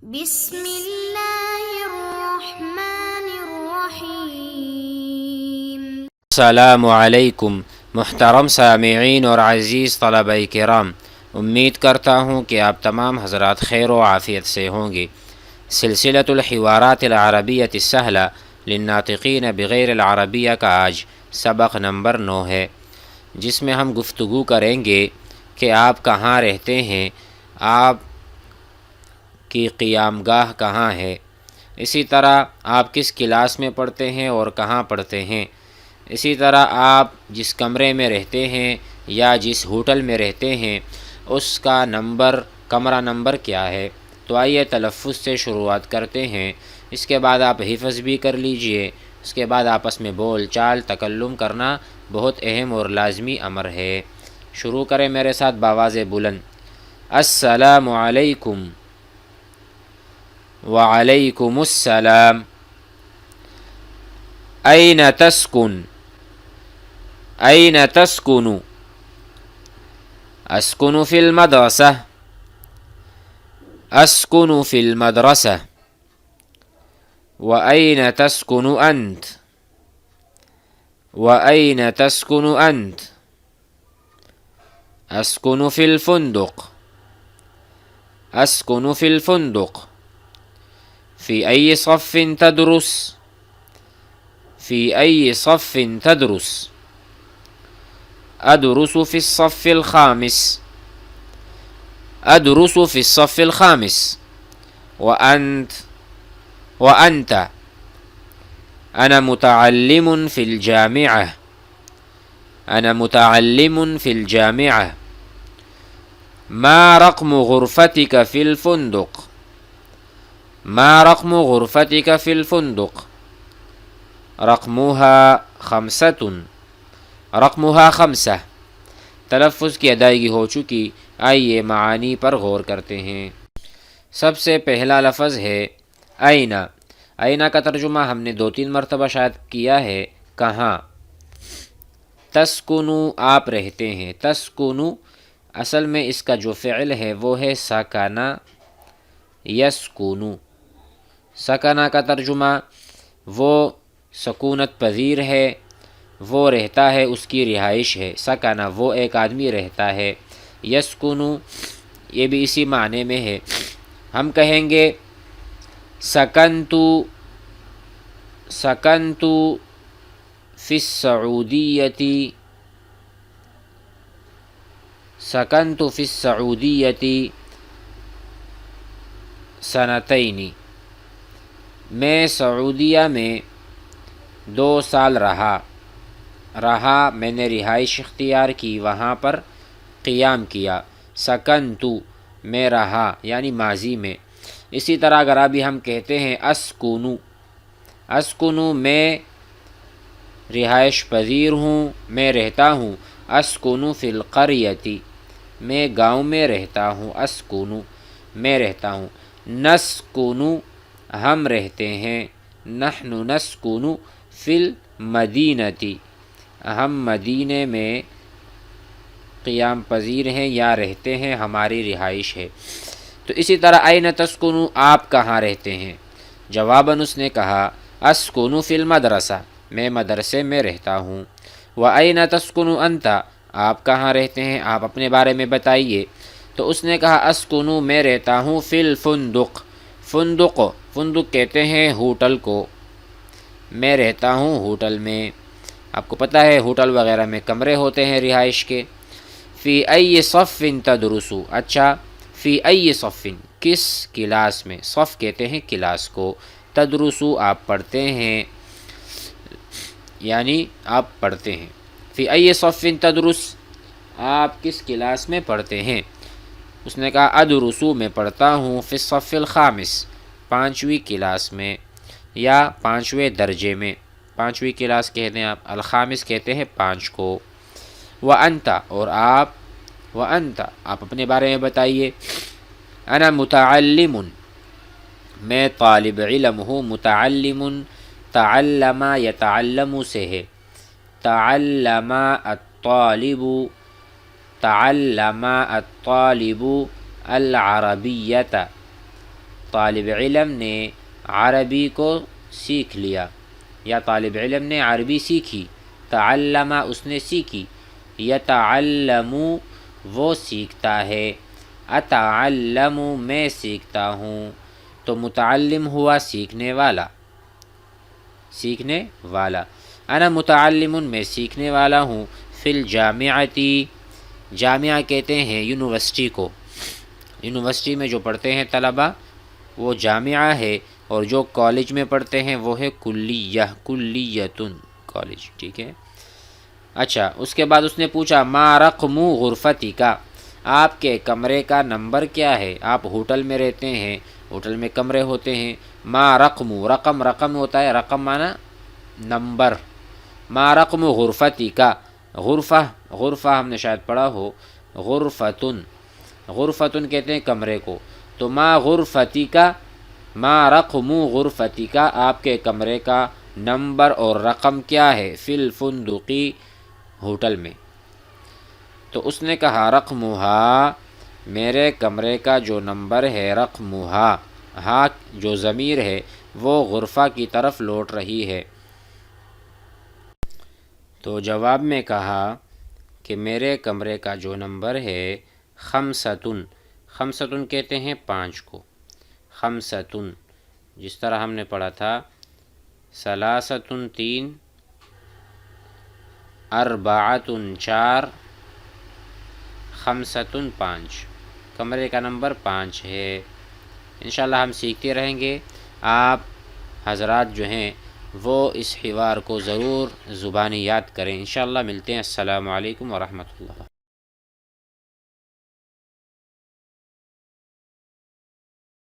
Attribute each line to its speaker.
Speaker 1: بسم اللہ الرحمن الرحیم۔
Speaker 2: السلام علیکم محترم سامعین اور عزیز طلبہ کرام، امید کرتا ہوں کہ آپ تمام حضرات خیر و عافیت سے ہوں گے۔ سلسلۃ الحوارات العربیۃ السہلہ للناطقین بغیر العربیہ کا آج سبق نمبر 9 ہے، جس میں ہم گفتگو کریں گے کہ آپ کہاں رہتے ہیں، آپ کی قیام گاہ کہاں ہے، اسی طرح آپ کس کلاس میں پڑھتے ہیں اور کہاں پڑھتے ہیں، اسی طرح آپ جس کمرے میں رہتے ہیں یا جس ہوٹل میں رہتے ہیں اس کا کمرہ نمبر کیا ہے۔ تو آئیے تلفظ سے شروعات کرتے ہیں، اس کے بعد آپ حفظ بھی کر لیجئے، اس کے بعد آپس میں بول چال تکلم کرنا بہت اہم اور لازمی امر ہے۔ شروع کریں میرے ساتھ بآواز بلند۔ السلام علیکم۔ وعلیکم السلام۔ أين تسكن؟ أين تسكن؟ أسكن في المدرسة۔ أسكن في المدرسة۔ وأين تسكن أنت؟ وأين تسكن أنت؟ أسكن في الفندق۔ أسكن في الفندق۔ في أي صف تدرس؟ في أي صف تدرس؟ أدرس في الصف الخامس۔ أدرس في الصف الخامس۔ وأنت؟ أنا متعلم في الجامعة۔ أنا متعلم في الجامعة۔ ما رقم غرفتك في الفندق؟ ما رقم غرفتك في الفندق؟ رقمها 5۔ رقمها 5۔ تلفظ کی ادائیگی ہو چکی، آئیے معانی پر غور کرتے ہیں۔ سب سے پہلا لفظ ہے اینا۔ اینا کا ترجمہ ہم نے 2-3 مرتبہ شاید کیا ہے، کہاں۔ تسکنو آپ رہتے ہیں، تسکنو اصل میں اس کا جو فعل ہے وہ ہے سکنا یسکنو۔ سکنا کا ترجمہ وہ سکونت پذیر ہے، وہ رہتا ہے، اس کی رہائش ہے۔ سکنا وہ ایک آدمی رہتا ہے، یسکنو یہ بھی اسی معنی میں ہے۔ ہم کہیں گے سکنتو فی السعودیۃ۔ سکنتو فی السعودیۃ سنتین۔ میں سعودیہ میں 2 سال رہا، میں نے رہائش اختیار کی، وہاں پر قیام کیا۔ سکنتو میں رہا یعنی ماضی میں۔ اسی طرح اگر ابھی ہم کہتے ہیں اسکنو میں رہائش پذیر ہوں، میں رہتا ہوں۔ اسکنو فی القریۃ میں گاؤں میں رہتا ہوں، اسکنو میں رہتا ہوں۔ نسکنو ہم رہتے ہیں، نحن نسکنو فی المدینۃ ہم مدینے میں قیام پذیر ہیں یا رہتے ہیں، ہماری رہائش ہے۔ تو اسی طرح این تسکنو آپ کہاں رہتے ہیں؟ جواباً اس نے کہا اسکنو فی المدرسہ میں مدرسے میں رہتا ہوں۔ وَأَيْنَ تَسْكُنُ أَنْتَ آپ کہاں رہتے ہیں، آپ اپنے بارے میں بتائیے۔ تو اس نے کہا اسکنو میں رہتا ہوں فی الفندق۔ فندق کہتے ہیں ہوٹل کو، میں رہتا ہوں ہوٹل میں۔ آپ کو پتہ ہے ہوٹل وغیرہ میں کمرے ہوتے ہیں رہائش کے۔ فی ای صف تدرس، اچھا فی ای صف کس کلاس میں، صف کہتے ہیں کلاس کو، تدرسو آپ پڑھتے ہیں یعنی آپ پڑھتے ہیں۔ فی ای صف تدرس آپ کس کلاس میں پڑھتے ہیں؟ اس نے کہا ادرسو میں پڑھتا ہوں فی الصف الخامس 5ویں کلاس میں یا 5ویں درجے میں، 5ویں کلاس کہتے ہیں آپ، الخامس کہتے ہیں 5 کو۔ وَأَنْتَ اور آپ، وَأَنْتَ آپ اپنے بارے میں بتائیے۔ أَنَا مُتَعَلِّمٌ میں طالب علم ہوں، متعلم تعلم یتعلم سے ہے، تعلم الطالب العربیۃ طالب علم نے عربی کو سیکھ لیا یا طالب علم نے عربی سیکھی، تعلم اس نے سیکھی، یتعلم وہ سیکھتا ہے، اتعلم میں سیکھتا ہوں، تو متعلم ہوا سیکھنے والا، سیکھنے والا، انا متعلم میں سیکھنے والا ہوں، فی الجامعتی، جامعہ کہتے ہیں یونیورسٹی کو، یونیورسٹی میں جو پڑھتے ہیں طلبہ وہ جامعہ ہے، اور جو کالج میں پڑھتے ہیں وہ ہے کلیہ، کلیتن کالج، ٹھیک ہے۔ اچھا، اس کے بعد اس نے پوچھا ما رقم غرفتی کا، آپ کے کمرے کا نمبر کیا ہے؟ آپ ہوٹل میں رہتے ہیں، ہوٹل میں کمرے ہوتے ہیں، ما رقم، رقم رقم ہوتا ہے، رقم معنی نمبر، ما رقم غرفتی کا، غرفہ، غرفہ ہم نے شاید پڑھا ہو، غرفتن، غرفتن کہتے ہیں کمرے کو، تو ما غرفتی کا، ما رقم غرفتی کا، آپ کے کمرے کا نمبر اور رقم کیا ہے، فی الفندقی، ہوٹل میں۔ تو اس نے کہا رقمہا، میرے کمرے کا جو نمبر ہے، رقمہا، ہاں جو ضمیر ہے وہ غرفہ کی طرف لوٹ رہی ہے۔ تو جواب میں کہا کہ میرے کمرے کا جو نمبر ہے خمسۃ، خمسۃ کہتے ہیں 5 کو، خمسۃ، جس طرح ہم نے پڑھا تھا ثلاثۃ 3، اربعۃ 4، خمسۃ 5، کمرے کا نمبر 5 ہے۔ انشاءاللہ ہم سیکھتے رہیں گے، آپ حضرات جو ہیں وہ اس حوار کو ضرور زبانی یاد کریں۔ انشاءاللہ ملتے ہیں، السلام علیکم ورحمۃ اللہ۔